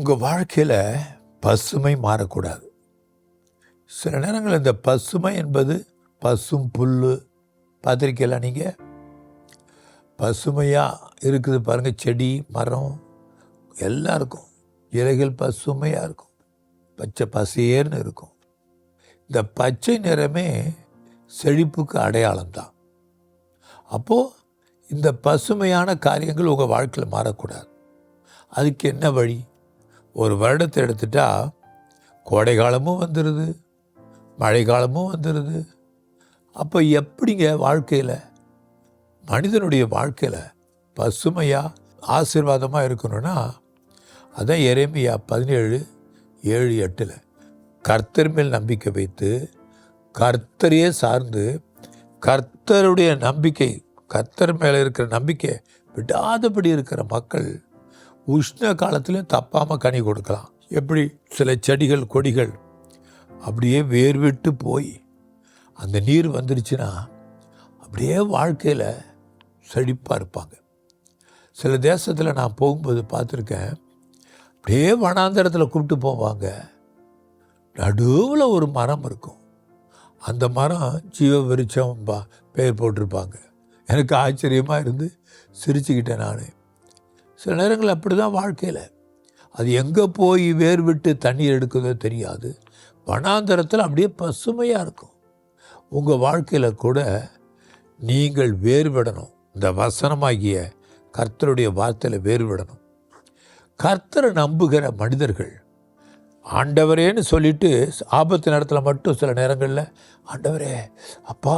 உங்கள் வாழ்க்கையில் பசுமை மாறக்கூடாது. சில நேரங்கள் இந்த பசுமை என்பது பசும் புல் பார்த்துருக்கலாம். நீங்கள் பசுமையாக இருக்குது பாருங்கள், செடி மரம் எல்லாம் இருக்கும், இலைகள் பசுமையாக இருக்கும், பச்சை பசேர்னு இருக்கும். இந்த பச்சை நிறமே செழிப்புக்கு அடையாளம்தான். அப்போது இந்த பசுமையான காரியங்கள் உங்கள் வாழ்க்கையில் மாறக்கூடாது. அதுக்கு என்ன வழி? ஒரு வருடத்தை எடுத்துட்டா கோடை காலமும் வந்துடுது, மழை காலமும் வந்துடுது. அப்போ எப்படிங்க வாழ்க்கையில், மனிதனுடைய வாழ்க்கையில் பசுமையாக ஆசீர்வாதமாக இருக்கணும்னா அதான் எரேமியா 17:7-8 கர்த்தர் மேல் நம்பிக்கை வைத்து கர்த்தரையே சார்ந்து கர்த்தருடைய நம்பிக்கை, கர்த்தர் மேலே இருக்கிற நம்பிக்கை விடாதபடி இருக்கிற மக்கள் உஷ்ண காலத்துலையும் தப்பாமல் கனி கொடுக்கலாம். எப்படி சில செடிகள் கொடிகள் அப்படியே வேர்விட்டு போய் அந்த நீர் வந்துருச்சுன்னா அப்படியே வாழ்க்கையில் செழிப்பாக இருப்பாங்க. சில தேசத்தில் நான் போகும்போது பார்த்துருக்கேன், அப்படியே வனாந்தரத்தில் கூப்பிட்டு போவாங்க. நடுவில் ஒரு மரம் இருக்கும், அந்த மரம் ஜீவ விருட்சம் பெயர் போட்டிருப்பாங்க. எனக்கு ஆச்சரியமாக இருந்து சிரிச்சுக்கிட்டேன் நான். சில நேரங்கள் அப்படி தான் வாழ்க்கையில், அது எங்கே போய் வேர் விட்டு தண்ணீர் எடுக்கிறதோ தெரியாது, வனாந்தரத்தில் அப்படியே பசுமையாக இருக்கும். உங்கள் வாழ்க்கையில் கூட நீங்கள் வேறுவிடணும். இந்த வசனமாகிய கர்த்தருடைய வார்த்தையில் வேறுவிடணும். கர்த்தரை நம்புகிற மனிதர்கள் ஆண்டவரேன்னு சொல்லிட்டு ஆபத்து நேரத்தில் மட்டும் சில நேரங்களில் ஆண்டவரே அப்பா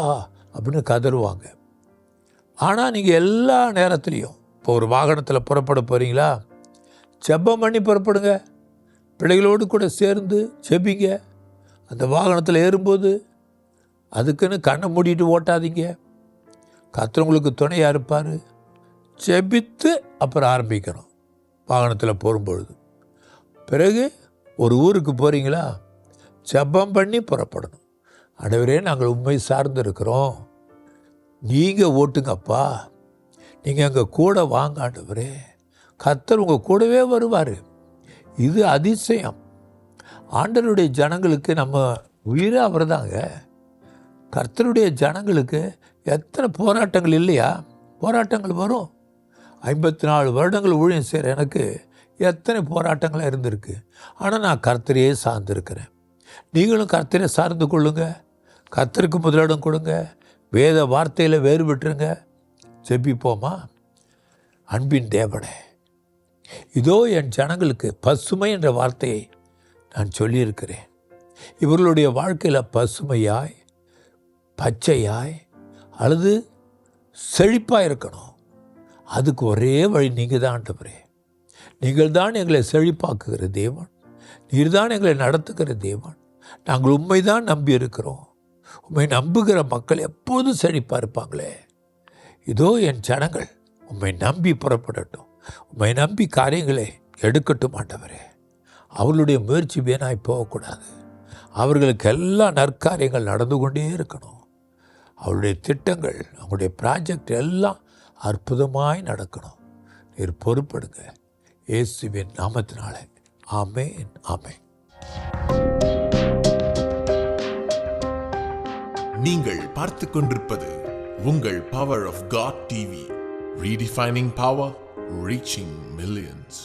அப்படின்னு கதறுவாங்க. ஆனால் நீங்கள் எல்லா நேரத்துலையும், இப்போ ஒரு வாகனத்தில் புறப்பட போகிறீங்களா, ஜெபம் பண்ணி புறப்படுங்க. பிள்ளைகளோடு கூட சேர்ந்து ஜெபிங்க. அந்த வாகனத்தில் ஏறும்போது அதுக்குன்னு கண்ணை மூடிட்டு ஓட்டாதீங்க. கர்த்தர் உங்களுக்கு துணையாக இருப்பார். ஜெபித்து அப்புறம் ஆரம்பிக்கணும் வாகனத்தில் போகும்பொழுது. பிறகு ஒரு ஊருக்கு போகிறீங்களா, ஜெபம் பண்ணி புறப்படணும். ஆண்டவரே நாங்கள் உண்மை சார்ந்து இருக்கிறோம், நீங்கள் ஓட்டுங்கப்பா, நீங்கள் எங்கள் கூட வாங்க ஆண்டவரே. கர்த்தர் உங்கள் கூடவே வருவார். இது அதிசயம். ஆண்டவருடைய ஜனங்களுக்கு நம்ம உயிரே அவர் தாங்க. கர்த்தருடைய ஜனங்களுக்கு எத்தனை போராட்டங்கள் இல்லையா? போராட்டங்கள் வரும். 54 வருடங்கள் ஊழியம் செய்கிற எனக்கு எத்தனை போராட்டங்களாக இருந்திருக்கு. ஆனால் நான் கர்த்தரையே சார்ந்திருக்கிறேன். நீங்களும் கர்த்தரை சார்ந்து கொள்ளுங்க. கர்த்தருக்கு முதலிடம் கொடுங்க. வேத வார்த்தையில் வேறு விட்டுருங்க. ஜெபிப்போமா? அன்பின் தேவனே, இதோ என் ஜனங்களுக்கு பசுமை என்ற வார்த்தையை நான் சொல்லியிருக்கிறேன். இவர்களுடைய வாழ்க்கையில் பசுமையாய், பச்சையாய் அல்லது செழிப்பாக இருக்கணும். அதுக்கு ஒரே வழி நீங்கள் தான் ஆண்டவரே. நீங்கள் தான் எங்களை செழிப்பாக்குகிற தேவன். நீர் தான் எங்களை நடத்துகிற தேவன். நாங்கள் உண்மை தான் நம்பி இருக்கிறோம். உண்மை நம்புகிற மக்கள் எப்போதும் செழிப்பாக இருப்பாங்களே. இதோ என் ஜனங்கள் உண்மை நம்பி புறப்படட்டும். உண்மை நம்பி காரியங்களை எடுக்கட்டும் ஆண்டவரே. அவர்களுடைய முயற்சி வீணாய் போகக்கூடாது. அவர்களுக்கு எல்லா நற்காரியங்கள் நடந்து கொண்டே இருக்கணும். அவருடைய திட்டங்கள், அவங்களுடைய ப்ராஜெக்ட் எல்லாம் அற்புதமாய் நடக்கணும். நீர் பொறுப்படுங்க. இயேசுவின் நாமத்தினாலே ஆமென், ஆமென். நீங்கள் பார்த்து கொண்டிருப்பது உங்கள் power of God TV, redefining power, reaching millions.